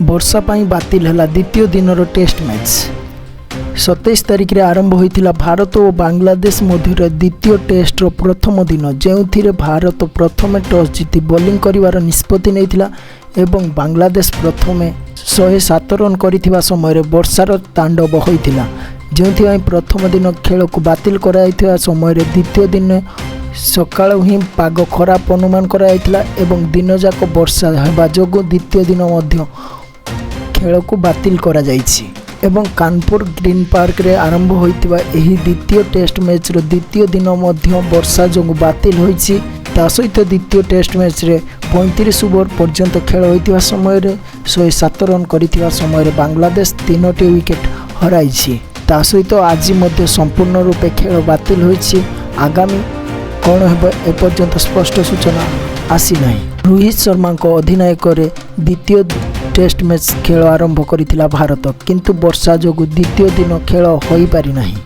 वर्षा पाई बातिल है द्वितीय दिन टेस्ट मैच 27 तारिख रे आरंभ होइथिला भारत और बांग्लादेश मध्य द्वितीय टेस्ट प्रथम दिन जो भारत प्रथम टॉस जीति बॉलिंग करिवार निष्पत्ति नैथिला एवं बांग्लादेश प्रथम 107 रन करिथिबा समय वर्षार तांडव होइथिला जो प्रथम दिन खेल को बातिल कराइथिबा समय द्वितीय दिन सकाळ ही पाग खराब अनुमान कराइथिला एवं दिन जाक वर्षा हेबा जोगु द्वितीय दिन मध्य खेल को बातिल करा जाइछि एवं कानपुर ग्रीन पार्क रे आरंभ होइतिबा एही द्वितीय टेस्ट मैच रो द्वितीय दिन मध्य वर्षा जोगु बातिल होइछि ता सहित द्वितीय टेस्ट मैच रे 35 ओवर पर्यंत खेल होइतिबा समय रे 107 रन करितिबा समय रे बांग्लादेश 3टी विकेट हराइछि ता सहित आज मध्य संपूर्ण रूपे खेल बातिल होइछि आगामी कौन हेबो एपर्यंत स्पष्ट सूचना आसी नाही। रोहित शर्मा को अधिनायक रे द्वितीय टेस्ट मैच खेल आरंभ करिथिला भारत किंतु वर्षा जोगु द्वितीय दिन खेल होई पारि नाही।